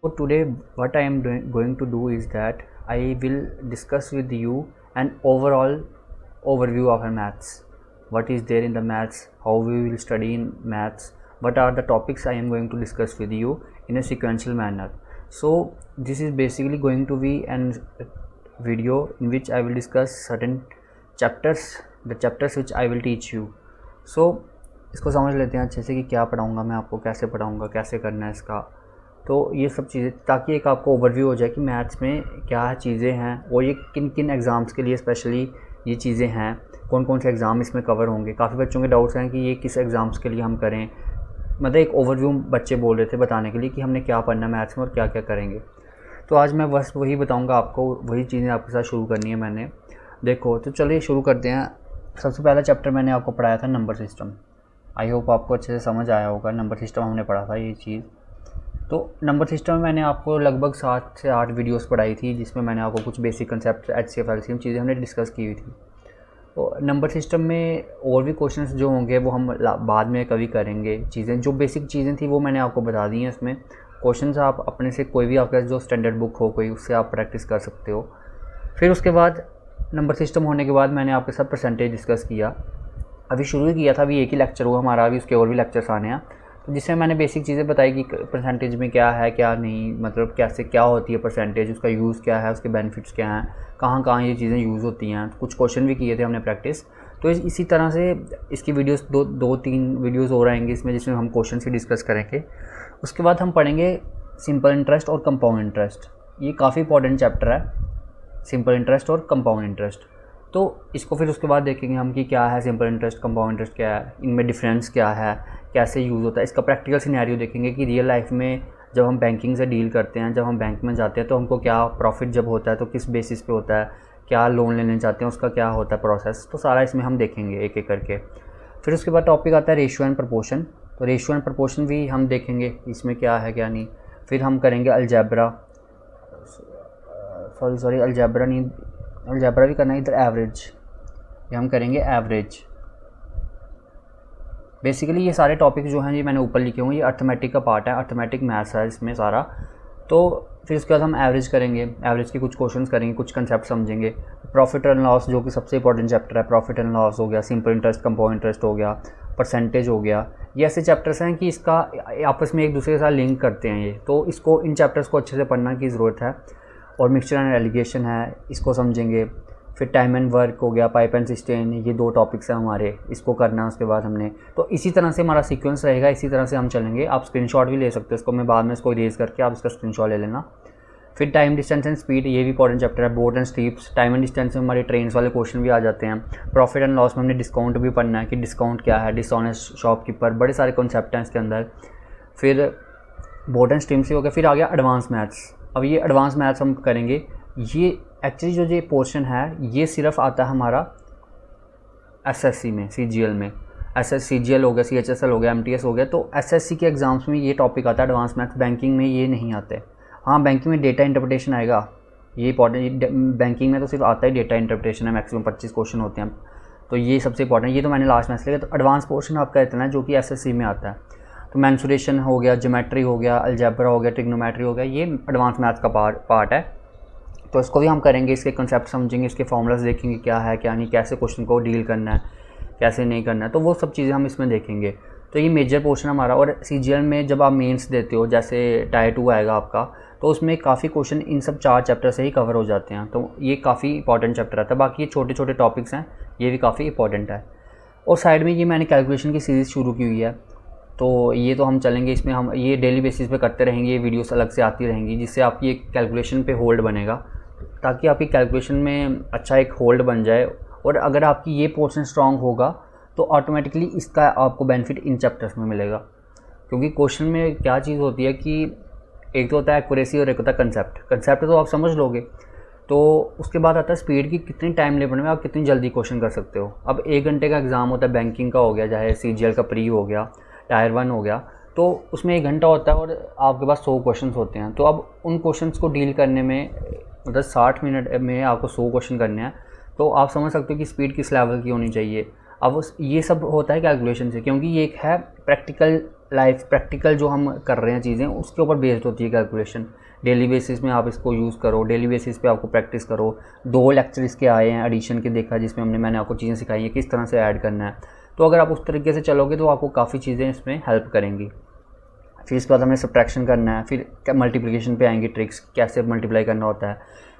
So today what I am going to do is that I will discuss with you an overall overview of a maths. What is there in the maths, how we will study in maths, what are the topics I am going to discuss with you in a sequential manner. So this is basically going to be an video in which I will discuss certain chapters, the chapters which I will teach you. So इसको समझ लेते हैं अच्छे से कि क्या पढ़ाऊँगा मैं आपको, कैसे पढ़ाऊँगा, कैसे करना है इसका। तो ये सब चीज़ें, ताकि एक आपको ओवरव्यू हो जाए कि मैथ्स में क्या चीज़ें हैं और ये किन किन एग्ज़ाम्स के लिए स्पेशली ये चीज़ें हैं, कौन कौन से एग्ज़ाम इसमें कवर होंगे। काफ़ी बच्चों के डाउट्स हैं कि ये किस एग्ज़ाम्स के लिए हम करें, मतलब एक ओवरव्यू बच्चे बोल रहे थे बताने के लिए कि हमने क्या पढ़ना है मैथ्स में और क्या क्या करेंगे। तो आज मैं बस वही बताऊँगा आपको, वही चीज़ें आपके साथ शुरू करनी है मैंने। देखो तो चलिए शुरू करते हैं। सबसे पहला चैप्टर मैंने आपको पढ़ाया था नंबर सिस्टम। आई होप आपको अच्छे से समझ आया होगा। नंबर सिस्टम हमने पढ़ा था ये चीज़। तो नंबर सिस्टम में मैंने आपको लगभग 7 से 8 वीडियोस पढ़ाई थी, जिसमें मैंने आपको कुछ बेसिक कंसेप्ट HCF LCM चीज़ें हमने डिस्कस की हुई थी। तो नंबर सिस्टम में और भी क्वेश्चंस जो होंगे वो हम बाद में कभी करेंगे। चीज़ें जो बेसिक चीज़ें थी वो मैंने आपको बता दी हैं। इसमें क्वेश्चंस आप अपने से कोई भी आपका जो स्टैंडर्ड बुक हो कोई, उससे आप प्रैक्टिस कर सकते हो। फिर उसके बाद नंबर सिस्टम होने के बाद मैंने आपके साथ परसेंटेज डिस्कस किया। अभी शुरू ही किया था, अभी एक ही लेक्चर हुआ हमारा, अभी उसके और भी लेक्चर्स आने हैं। तो जिसमें मैंने बेसिक चीज़ें बताई कि परसेंटेज में क्या है क्या नहीं, मतलब कैसे क्या होती है परसेंटेज, उसका यूज़ क्या है, उसके बेनिफिट्स क्या हैं, कहाँ कहाँ ये चीज़ें यूज़ होती हैं। कुछ क्वेश्चन भी किए थे हमने प्रैक्टिस। तो इसी तरह से इसकी वीडियोस दो तीन वीडियोस और आएंगी इसमें, जिसमें हम क्वेश्चन ही डिस्कस करेंगे। उसके बाद हम पढ़ेंगे सिंपल इंटरेस्ट और कंपाउंड इंटरेस्ट। ये काफ़ी इंपॉर्टेंट चैप्टर है, सिंपल इंटरेस्ट और कंपाउंड इंटरेस्ट। तो इसको फिर उसके बाद देखेंगे हम कि क्या है सिंपल इंटरेस्ट, कंपाउंड इंटरेस्ट क्या है, इनमें डिफरेंस क्या है, कैसे यूज़ होता है। इसका प्रैक्टिकल सिनेरियो देखेंगे कि रियल लाइफ में जब हम बैंकिंग से डील करते हैं, जब हम बैंक में जाते हैं तो हमको क्या प्रॉफिट जब होता है तो किस बेसिस पे होता है, क्या लोन लेने चाहते हैं उसका क्या होता है प्रोसेस। तो सारा इसमें हम देखेंगे एक एक करके। फिर उसके बाद टॉपिक आता है रेशियो एंड प्रपोर्शन। तो रेशियो एंड प्रपोर्शन भी हम देखेंगे इसमें क्या है क्या नहीं। फिर हम करेंगे अलजेब्रा, अलजेब्रा नहीं, अलजेब्रा भी करना है, इधर एवरेज, ये हम करेंगे एवरेज। बेसिकली ये सारे टॉपिक जो हैं ये मैंने ऊपर लिखे हुए हैं, ये अर्थमेटिक का पार्ट है, अर्थमेटिक मैथ्स है इसमें सारा। तो फिर उसके बाद हम एवरेज करेंगे, एवरेज के कुछ क्वेश्चंस करेंगे, कुछ कंसेप्ट समझेंगे। प्रॉफिट एंड लॉस जो कि सबसे इंपॉर्टेंट चैप्टर है, प्रॉफिट एंड लॉस हो गया, सिंपल इंटरेस्ट, कंपाउंड इंटरेस्ट हो गया, परसेंटेज हो गया। ये ऐसे चैप्टर्स हैं कि इसका आपस में एक दूसरे के साथ लिंक करते हैं ये। तो इसको, इन चैप्टर्स को अच्छे से पढ़ने की ज़रूरत है। और मिक्सचर एंड एलिगेशन है, इसको समझेंगे। फिर टाइम एंड वर्क हो गया, पाइप एंड सिस्टेन, ये 2 टॉपिक्स हैं हमारे, इसको करना है। उसके बाद हमने, तो इसी तरह से हमारा सीक्वेंस रहेगा, इसी तरह से हम चलेंगे। आप स्क्रीनशॉट भी ले सकते हो इसको, मैं बाद में इसको इरेज करके आप इसका स्क्रीनशॉट ले लेना। फिर टाइम, डिस्टेंस एंड स्पीड, ये भी इंपॉर्टेंट चैप्टर है। बोर्ड and streams, time and distance में हमारे ट्रेन्स वाले क्वेश्चन भी आ जाते हैं। प्रॉफिट एंड लॉस में हमने डिस्काउंट भी पढ़ना है कि डिस्काउंट क्या है, डिसऑनेस्ट शॉपकीपर, बड़े सारे कॉन्सेप्ट हैं इसके अंदर। फिर बोर्ड एंड स्ट्रीम से हो गया। फिर आ गया एडवांस मैथ्स। अब ये एडवांस मैथ्स हम करेंगे। ये एक्चुअली जो ये पोर्शन है ये सिर्फ आता है हमारा SSC में, CGL में। CGL हो गया, CHSL हो गया, MTS हो गया। तो SSC के एग्ज़ाम्स में ये टॉपिक आता है एडवांस मैथ्स। बैंकिंग में ये नहीं आते। हाँ, बैंकिंग में डेटा इंटरप्रिटेशन आएगा, ये इंपॉर्टेंट। बैंकिंग में तो सिर्फ आता ही डेटा इंटरप्रिटेशन है, मैक्सिमम 25 क्वेश्चन होते हैं। तो ये सबसे इंपॉर्टेंट, ये तो मैंने लास्ट में लिया। तो एडवांस पोर्शन आपका इतना है जो कि SSC में आता है। तो मेंसुरेशन हो गया, ज्योमेट्री हो गया, अलजेब्रा हो गया, ट्रिग्नोमेट्री हो गया, ये एडवांस मैथ्स का पार्ट है। तो इसको भी हम करेंगे, इसके कंसेप्ट समझेंगे, इसके फॉर्मूलाज देखेंगे क्या है क्या नहीं, कैसे क्वेश्चन को डील करना है, कैसे नहीं करना है। तो वो सब चीज़ें हम इसमें देखेंगे। तो ये मेजर पोर्शन हमारा। और CGL में जब आप मेंस देते हो, जैसे टायर 2 आएगा आपका, तो उसमें काफ़ी क्वेश्चन इन सब 4 चैप्टर से ही कवर हो जाते हैं। तो ये काफ़ी इंपॉर्टेंट चैप्टर आता है। बाकी ये छोटे छोटे टॉपिक्स हैं, ये भी काफ़ी इंपॉर्टेंट है। और साइड में ये मैंने कैलकुलेशन की सीरीज़ शुरू की हुई है। तो ये तो हम चलेंगे इसमें, हम ये डेली बेसिस पे करते रहेंगे, ये वीडियोस अलग से आती रहेंगी, जिससे आपकी ये कैलकुलेशन पे होल्ड बनेगा, ताकि आपकी कैलकुलेशन में अच्छा एक होल्ड बन जाए। और अगर आपकी ये पोर्शन स्ट्रांग होगा तो ऑटोमेटिकली इसका आपको बेनिफिट इन चैप्टर्स में मिलेगा। क्योंकि क्वेश्चन में क्या चीज़ होती है कि एक तो होता है एक्यूरेसी और एक होता है कंसेप्ट तो आप समझ लोगे। तो उसके बाद आता है स्पीड की, कितनी टाइम लिमिट में आप कितनी जल्दी क्वेश्चन कर सकते हो। अब 1 घंटे का एग्ज़ाम होता है, बैंकिंग का हो गया, चाहे CGL का प्री हो गया, टायर 1 हो गया, तो उसमें 1 घंटा होता है और आपके पास 100 क्वेश्चन होते हैं। तो अब उन क्वेश्चन को डील करने में मतलब 60 मिनट में आपको 100 क्वेश्चन करने हैं। तो आप समझ सकते हो कि स्पीड किस लेवल की होनी चाहिए। अब ये सब होता है कैलकुलेशन से, क्योंकि ये एक है प्रैक्टिकल लाइफ, प्रैक्टिकल जो हम कर रहे हैं चीज़ें उसके ऊपर बेस्ड होती है कैलकुलेशन। डेली बेसिस में आप इसको यूज़ करो, डेली बेसिस पे आपको प्रैक्टिस करो। 2 लेक्चर इसके आए हैं एडिशन के देखा, जिसमें मैंने आपको चीज़ें सिखाई हैं किस तरह से ऐड करना है। तो अगर आप उस तरीके से चलोगे तो आपको काफ़ी चीज़ें इसमें हेल्प करेंगी। फिर इसके बाद हमें सब्ट्रैक्शन करना है, फिर मल्टीप्लिकेशन पे आएंगे, ट्रिक्स कैसे मल्टीप्लाई करना होता है,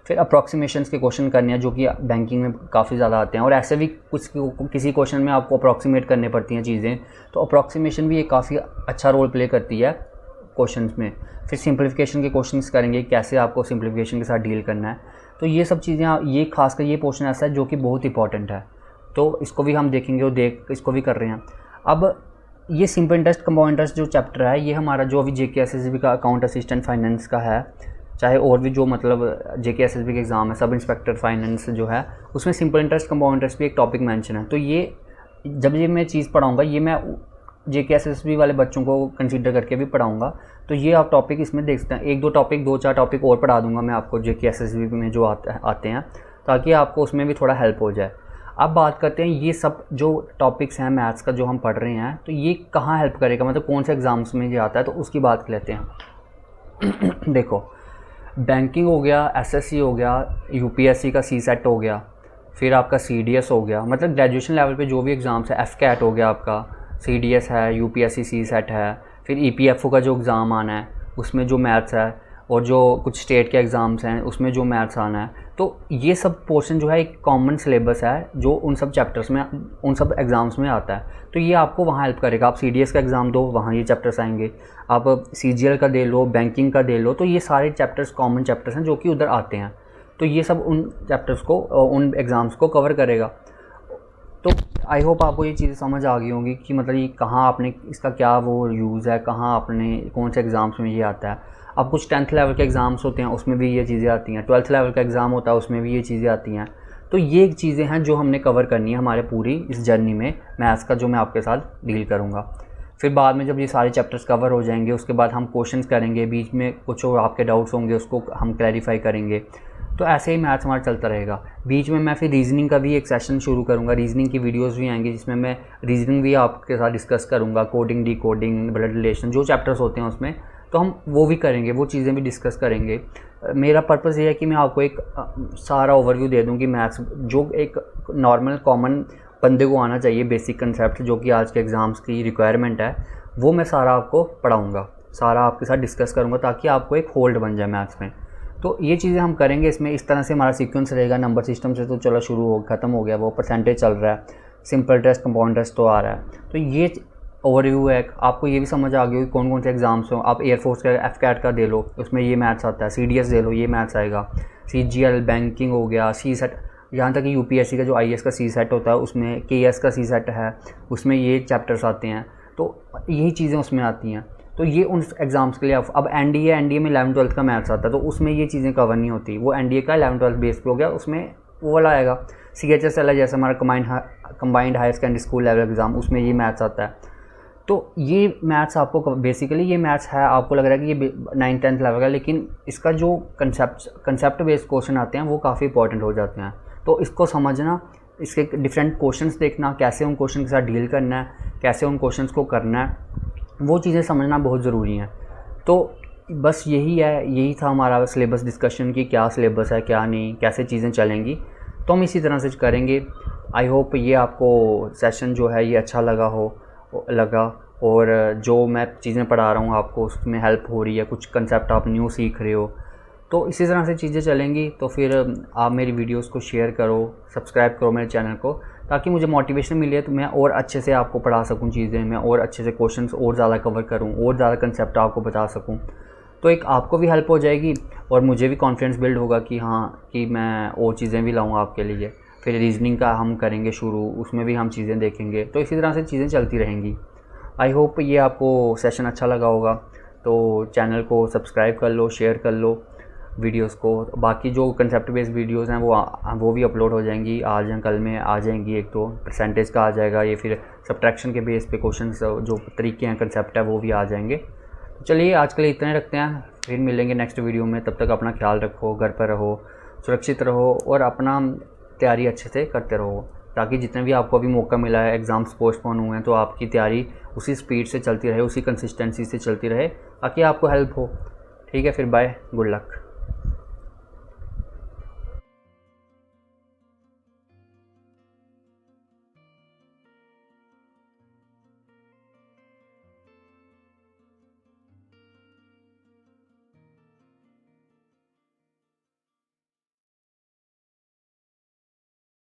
फिर अप्रॉक्सीमेशंस के क्वेश्चन करने हैं जो कि बैंकिंग में काफ़ी ज़्यादा आते हैं, और ऐसे भी किसी क्वेश्चन में आपको अप्रॉक्सीमेट करने पड़ती हैं चीज़ें, तो अप्रॉक्सीमेशन भी एक काफ़ी अच्छा रोल प्ले करती है क्वेश्चंस में। फिर सिंप्लीफिकेशन के क्वेश्चंस करेंगे, कैसे आपको सिंप्लीफिकेशन के साथ डील करना है। तो ये सब चीज़ें, ये खासकर ये पोर्शन ऐसा है जो कि बहुत इंपॉर्टेंट है, तो इसको भी हम देखेंगे और इसको भी कर रहे हैं। अब ये सिंपल इंटरेस्ट कंपाउंड इंटरेस्ट जो चैप्टर है, ये हमारा जो अभी JK SSB का अकाउंट असिस्टेंट फाइनेंस का है, चाहे और भी जो मतलब JK SSB के एग्ज़ाम है, सब इंस्पेक्टर फाइनेंस जो है, उसमें सिंपल इंटरेस्ट कंपाउंड इंटरेस्ट भी एक टॉपिक मेंशन है। तो ये जब मैं चीज़ पढ़ाऊँगा, ये मैं JK SSB वाले बच्चों को कंसीडर करके भी पढ़ाऊँगा। तो ये आप टॉपिक इसमें देख सकते हैं, 2-4 टॉपिक और पढ़ा दूँगा मैं आपको JK SSB में जो आते हैं, ताकि आपको उसमें भी थोड़ा हेल्प हो जाए। अब बात करते हैं ये सब जो टॉपिक्स हैं मैथ्स का जो हम पढ़ रहे हैं, तो ये कहाँ हेल्प करेगा, मतलब कौन से एग्ज़ाम्स में ये आता है, तो उसकी बात कर लेते हैं। देखो, बैंकिंग हो गया, SSC हो गया, UPSC का CSET हो गया, फिर आपका CDS हो गया, मतलब ग्रेजुएशन लेवल पे जो भी एग्ज़ाम्स है, FCAT हो गया आपका, CDS है, UPSC CSET है, फिर EPFO का जो एग्ज़ाम आना है उसमें जो मैथ्स है, और जो कुछ स्टेट के एग्ज़ाम्स हैं उसमें जो मैथ्स आना है, तो ये सब पोर्शन जो है एक कॉमन सिलेबस है जो उन सब चैप्टर्स में, उन सब एग्ज़ाम्स में आता है। तो ये आपको वहाँ हेल्प करेगा। आप CDS का एग्ज़ाम दो, वहाँ ये चैप्टर्स आएंगे, आप CGL का दे लो, बैंकिंग का दे लो, तो ये सारे चैप्टर्स कॉमन चैप्टर्स हैं जो कि उधर आते हैं। तो ये सब उन चैप्टर्स को, उन एग्ज़ाम्स को कवर करेगा। तो आई होप आपको ये चीज़ें समझ आ गई होंगी कि मतलब ये कहाँ आपने इसका क्या वो यूज़ है, कहाँ आपने कौन से एग्ज़ाम्स में ये आता है। अब कुछ 10th लेवल के एग्ज़ाम्स होते हैं उसमें भी ये चीज़ें आती हैं, 12th लेवल का एग्ज़ाम होता है उसमें भी ये चीज़ें आती हैं। तो ये चीज़ें हैं जो हमने कवर करनी है हमारे पूरी इस जर्नी में मैथ्स का, जो मैं आपके साथ डील करूँगा। फिर बाद में जब ये सारे चैप्टर्स कवर हो जाएंगे, उसके बाद हम क्वेश्चंस करेंगे, बीच में कुछ और आपके डाउट्स होंगे उसको हम क्लैरिफाई करेंगे। तो ऐसे ही मैथ्स हमारा चलता रहेगा। बीच में मैं फिर रीजनिंग का भी एक सेशन शुरू करूँगा, रीजनिंग की वीडियोस भी आएंगी जिसमें मैं रीजनिंग भी आपके साथ डिस्कस करूँगा, कोडिंग, डिकोडिंग, ब्लड रिलेशन, जो चैप्टर्स होते हैं उसमें, तो हम वो भी करेंगे, वो चीज़ें भी डिस्कस करेंगे। मेरा पर्पज़ ये है कि मैं आपको एक सारा ओवरव्यू दे दूँ कि मैथ्स जो एक नॉर्मल कॉमन बंदे को आना चाहिए, बेसिक कंसेप्ट जो कि आज के एग्ज़ाम्स की रिक्वायरमेंट है, वो मैं सारा आपको पढ़ाऊँगा, सारा आपके साथ डिस्कस करूँगा, ताकि आपको एक होल्ड बन जाए मैथ्स में। तो ये चीज़ें हम करेंगे इसमें। इस तरह से हमारा सीक्वेंस रहेगा। नंबर सिस्टम से तो चलो शुरू हो ख़त्म हो गया, वो परसेंटेज चल रहा है, सिंपल इंटरेस्ट, कंपाउंड इंटरेस्ट तो आ रहा है। तो ये ओवरव्यू है। आपको ये भी समझ आ गई कौन कौन से एग्ज़ाम्स हो। आप एयरफोर्स का FCAT का दे लो, उसमें ये मैथ्स आता है, CDS दे लो, ये मैथ्स आएगा, CGL, बैंकिंग हो गया, CSET, यहाँ तक कि UPSC का जो IAS का CSET होता है उसमें, KS का CSET है, उसमें ये चैप्टर्स आते हैं। तो यही चीज़ें उसमें आती हैं। तो ये उन एग्ज़ाम्स के लिए। अब NDA में 11th-12th का मैथ्स आता है, तो उसमें ये चीज़ें कवर नहीं होती। वो NDA का 11th-12th बेस पे हो गया, उसमें वो वाला आएगा। CHSL है जैसे हमारा combined higher secondary school level exam, उसमें ये मैथ्स आता है। तो ये मैथ्स आपको बेसिकली, ये मैथ्स है, आपको लग रहा है कि ये 9th-10th लेवल का, लेकिन इसका जो कंसेप्ट बेस्ड क्वेश्चन आते हैं वो काफ़ी इंपॉर्टेंट हो जाते हैं। तो इसको समझना, इसके डिफरेंट क्वेश्चंस देखना, कैसे उन क्वेश्चन के साथ डील करना है, कैसे उन क्वेश्चंस को करना है, वो चीज़ें समझना बहुत ज़रूरी हैं। तो बस यही है, यही था हमारा सिलेबस डिस्कशन की, क्या सिलेबस है, क्या नहीं, कैसे चीज़ें चलेंगी। तो हम इसी तरह से करेंगे। आई होप ये आपको सेशन जो है ये अच्छा लगा, और जो मैं चीज़ें पढ़ा रहा हूँ आपको उसमें हेल्प हो रही है, कुछ कंसेप्ट आप न्यू सीख रहे हो। तो इसी तरह से चीज़ें चलेंगी। तो फिर आप मेरी वीडियोस को शेयर करो, सब्सक्राइब करो मेरे चैनल को, ताकि मुझे मोटिवेशन मिले, तो मैं और अच्छे से आपको पढ़ा सकूं चीज़ें, मैं और अच्छे से क्वेश्चंस और ज़्यादा कवर करूं, और ज़्यादा कंसेप्ट आपको बता सकूं। तो एक आपको भी हेल्प हो जाएगी और मुझे भी कॉन्फिडेंस बिल्ड होगा कि हाँ, कि मैं और चीज़ें भी लाऊँ आपके लिए। फिर रीजनिंग का हम करेंगे शुरू, उसमें भी हम चीज़ें देखेंगे। तो इसी तरह से चीज़ें चलती रहेंगी। आई होप ये आपको सेशन अच्छा लगा होगा। तो चैनल को सब्सक्राइब कर लो, शेयर कर लो वीडियोस को। बाकी जो कंसेप्ट बेस्ड वीडियोस हैं वो भी अपलोड हो जाएंगी, आज या कल में आ जाएंगी। एक तो परसेंटेज का आ जाएगा, ये फिर सब्ट्रैक्शन के बेस पे क्वेश्चंस जो तरीके हैं, कंसेप्ट है, वो भी आ जाएंगे। तो चलिए आज के लिए इतने रखते हैं, फिर मिलेंगे नेक्स्ट वीडियो में। तब तक अपना ख्याल रखो, घर पर रहो, सुरक्षित रहो, और अपना तैयारी अच्छे से करते रहो, ताकि जितने भी आपको अभी मौका मिला है, एग्ज़ाम्स पोस्टपोन हुए हैं, तो आपकी तैयारी उसी स्पीड से चलती रहे, उसी कंसिस्टेंसी से चलती रहे, ताकि आपको हेल्प हो। ठीक है, फिर बाय, गुड लक।